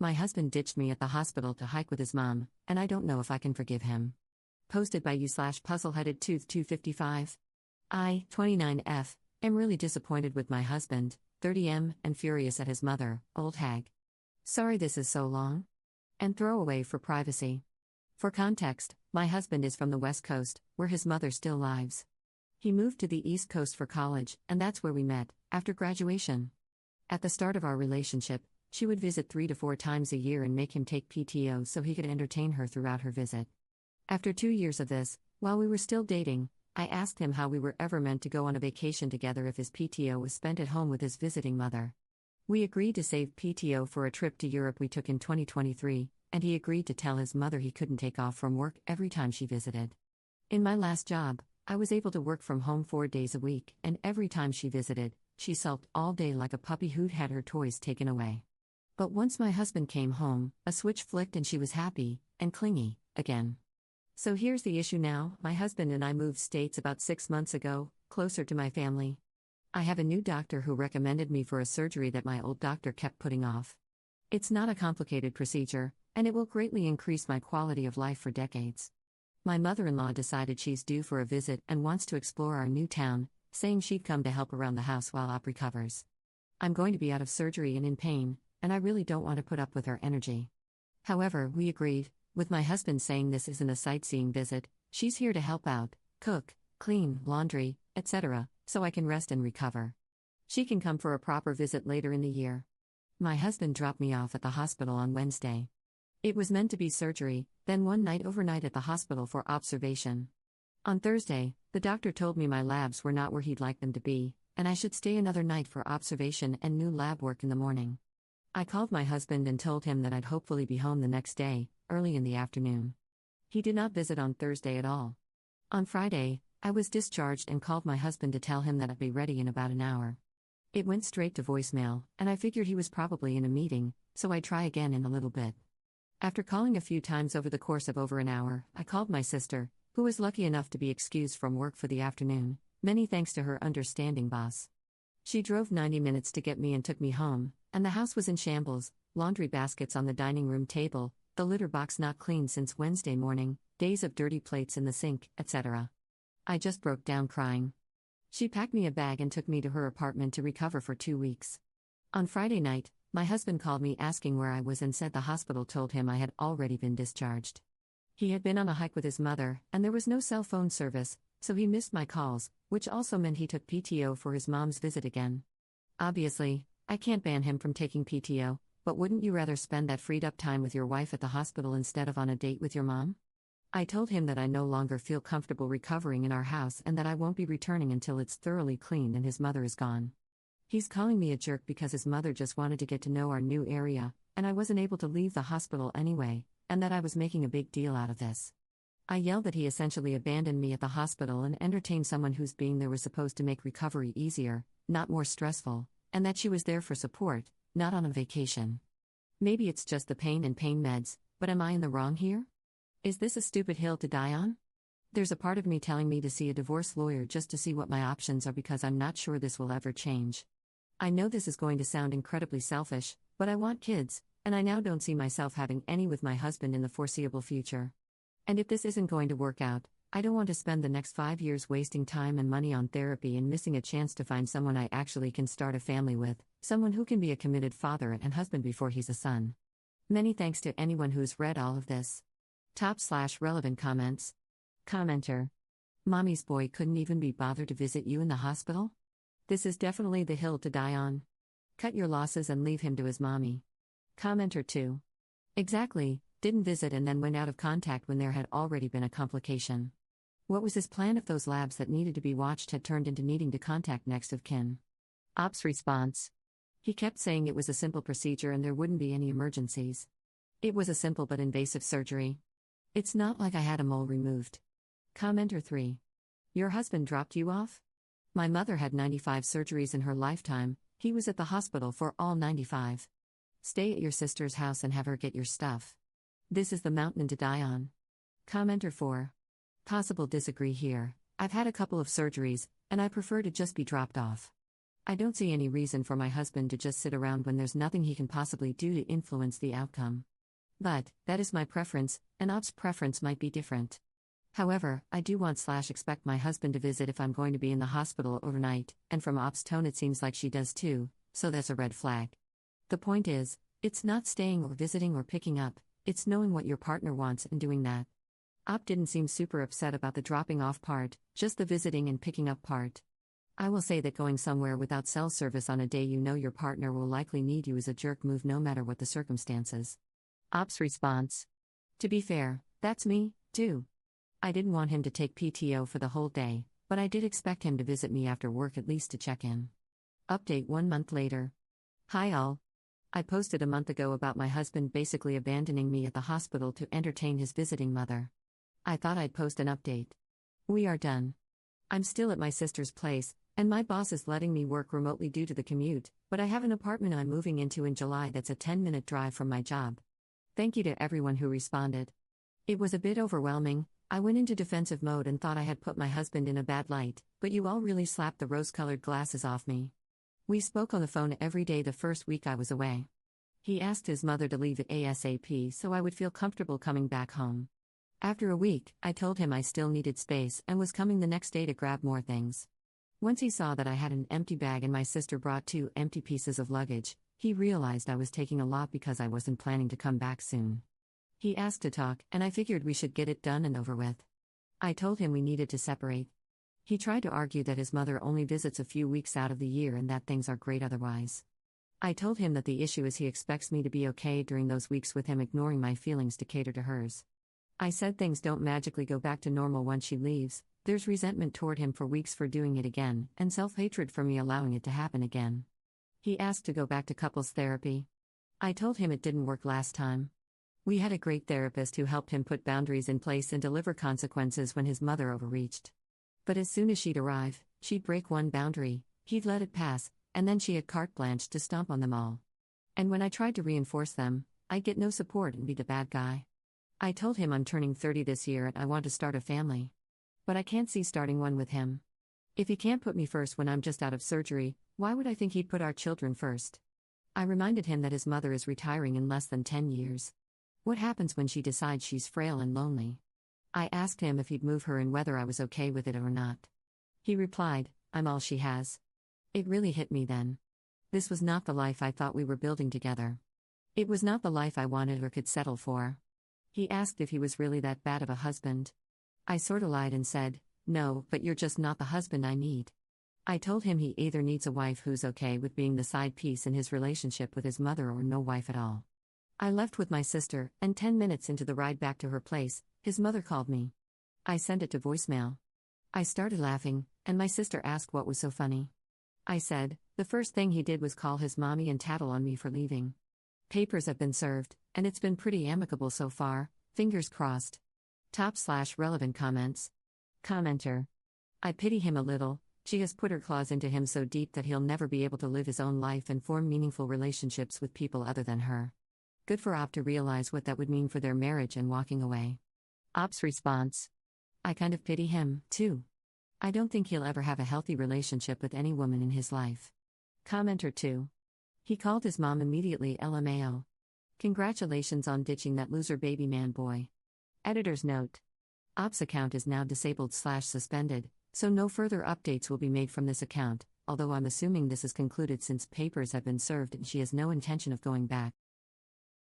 My husband ditched me at the hospital to hike with his mom, and I don't know if I can forgive him. Posted by you/puzzleheaded tooth 255. I, 29F, am really disappointed with my husband, 30M, and furious at his mother, old hag. Sorry this is so long. And throwaway for privacy. For context, my husband is from the West Coast, where his mother still lives. He moved to the East Coast for college, and that's where we met, after graduation. At the start of our relationship, she would visit 3 to 4 times a year and make him take PTO so he could entertain her throughout her visit. After 2 years of this, while we were still dating, I asked him how we were ever meant to go on a vacation together if his PTO was spent at home with his visiting mother. We agreed to save PTO for a trip to Europe we took in 2023, and he agreed to tell his mother he couldn't take off from work every time she visited. In my last job, I was able to work from home 4 days a week, and every time she visited, she sulked all day like a puppy who'd had her toys taken away. But once my husband came home, a switch flicked and she was happy, and clingy, again. So here's the issue now. My husband and I moved states about 6 months ago, closer to my family. I have a new doctor who recommended me for a surgery that my old doctor kept putting off. It's not a complicated procedure, and it will greatly increase my quality of life for decades. My mother-in-law decided she's due for a visit and wants to explore our new town, saying she'd come to help around the house while Op recovers. I'm going to be out of surgery and in pain, and I really don't want to put up with her energy. However, we agreed, with my husband saying this isn't a sightseeing visit, she's here to help out, cook, clean, laundry, etc., so I can rest and recover. She can come for a proper visit later in the year. My husband dropped me off at the hospital on Wednesday. It was meant to be surgery, then one night overnight at the hospital for observation. On Thursday, the doctor told me my labs were not where he'd like them to be, and I should stay another night for observation and new lab work in the morning. I called my husband and told him that I'd hopefully be home the next day, early in the afternoon. He did not visit on Thursday at all. On Friday, I was discharged and called my husband to tell him that I'd be ready in about an hour. It went straight to voicemail, and I figured he was probably in a meeting, so I'd try again in a little bit. After calling a few times over the course of over an hour, I called my sister, who was lucky enough to be excused from work for the afternoon, many thanks to her understanding boss. She drove 90 minutes to get me and took me home, and the house was in shambles, laundry baskets on the dining room table, the litter box not cleaned since Wednesday morning, days of dirty plates in the sink, etc. I just broke down crying. She packed me a bag and took me to her apartment to recover for 2 weeks. On Friday night, my husband called me asking where I was and said the hospital told him I had already been discharged. He had been on a hike with his mother, and there was no cell phone service, so he missed my calls, which also meant he took PTO for his mom's visit again. Obviously, I can't ban him from taking PTO, but wouldn't you rather spend that freed up time with your wife at the hospital instead of on a date with your mom? I told him that I no longer feel comfortable recovering in our house and that I won't be returning until it's thoroughly cleaned and his mother is gone. He's calling me a jerk because his mother just wanted to get to know our new area, and I wasn't able to leave the hospital anyway, and that I was making a big deal out of this. I yelled that he essentially abandoned me at the hospital and entertained someone whose being there was supposed to make recovery easier, not more stressful, and that she was there for support, not on a vacation. Maybe it's just the pain and pain meds, but am I in the wrong here? Is this a stupid hill to die on? There's a part of me telling me to see a divorce lawyer just to see what my options are because I'm not sure this will ever change. I know this is going to sound incredibly selfish, but I want kids, and I now don't see myself having any with my husband in the foreseeable future. And if this isn't going to work out, I don't want to spend the next 5 years wasting time and money on therapy and missing a chance to find someone I actually can start a family with, someone who can be a committed father and husband before he's a son. Many thanks to anyone who's read all of this. Top/relevant comments. Commenter. Mommy's boy couldn't even be bothered to visit you in the hospital? This is definitely the hill to die on. Cut your losses and leave him to his mommy. Commenter 2. Exactly, didn't visit and then went out of contact when there had already been a complication. What was his plan if those labs that needed to be watched had turned into needing to contact next of kin? Op's response. He kept saying it was a simple procedure and there wouldn't be any emergencies. It was a simple but invasive surgery. It's not like I had a mole removed. Commenter 3. Your husband dropped you off? My mother had 95 surgeries in her lifetime, he was at the hospital for all 95. Stay at your sister's house and have her get your stuff. This is the mountain to die on. Commenter 4. Possible disagree here. I've had a couple of surgeries, and I prefer to just be dropped off. I don't see any reason for my husband to just sit around when there's nothing he can possibly do to influence the outcome. But, that is my preference, and Op's preference might be different. However, I do want/expect my husband to visit if I'm going to be in the hospital overnight, and from Op's tone it seems like she does too, so that's a red flag. The point is, it's not staying or visiting or picking up, it's knowing what your partner wants and doing that. Op didn't seem super upset about the dropping off part, just the visiting and picking up part. I will say that going somewhere without cell service on a day you know your partner will likely need you is a jerk move no matter what the circumstances. Op's response. To be fair, that's me, too. I didn't want him to take PTO for the whole day, but I did expect him to visit me after work at least to check in. Update 1 month later. Hi all. I posted a month ago about my husband basically abandoning me at the hospital to entertain his visiting mother. I thought I'd post an update. We are done. I'm still at my sister's place, and my boss is letting me work remotely due to the commute, but I have an apartment I'm moving into in July that's a 10-minute drive from my job. Thank you to everyone who responded. It was a bit overwhelming. I went into defensive mode and thought I had put my husband in a bad light, but you all really slapped the rose-colored glasses off me. We spoke on the phone every day the first week I was away. He asked his mother to leave ASAP so I would feel comfortable coming back home. After a week, I told him I still needed space and was coming the next day to grab more things. Once he saw that I had an empty bag and my sister brought 2 empty pieces of luggage, he realized I was taking a lot because I wasn't planning to come back soon. He asked to talk, and I figured we should get it done and over with. I told him we needed to separate. He tried to argue that his mother only visits a few weeks out of the year and that things are great otherwise. I told him that the issue is he expects me to be okay during those weeks with him ignoring my feelings to cater to hers. I said things don't magically go back to normal once she leaves. There's resentment toward him for weeks for doing it again, and self-hatred for me allowing it to happen again. He asked to go back to couples therapy. I told him it didn't work last time. We had a great therapist who helped him put boundaries in place and deliver consequences when his mother overreached. But as soon as she'd arrive, she'd break one boundary, he'd let it pass, and then she had carte blanche to stomp on them all. And when I tried to reinforce them, I'd get no support and be the bad guy. I told him I'm turning 30 this year and I want to start a family. But I can't see starting one with him. If he can't put me first when I'm just out of surgery, why would I think he'd put our children first? I reminded him that his mother is retiring in less than 10 years. What happens when she decides she's frail and lonely? I asked him if he'd move her and whether I was okay with it or not. He replied, I'm all she has. It really hit me then. This was not the life I thought we were building together. It was not the life I wanted or could settle for. He asked if he was really that bad of a husband. I sorta lied and said, no, but you're just not the husband I need. I told him he either needs a wife who's okay with being the side piece in his relationship with his mother or no wife at all. I left with my sister, and 10 minutes into the ride back to her place, his mother called me. I sent it to voicemail. I started laughing, and my sister asked what was so funny. I said, the first thing he did was call his mommy and tattle on me for leaving. Papers have been served, and it's been pretty amicable so far, fingers crossed. Top/relevant comments. Commenter. I pity him a little. She has put her claws into him so deep that he'll never be able to live his own life and form meaningful relationships with people other than her. Good for Op to realize what that would mean for their marriage and walking away. Op's response. I kind of pity him, too. I don't think he'll ever have a healthy relationship with any woman in his life. Commenter 2. He called his mom immediately LMAO. Congratulations on ditching that loser baby man boy. Editor's note. Op's account is now disabled/suspended, so no further updates will be made from this account, although I'm assuming this is concluded since papers have been served and she has no intention of going back.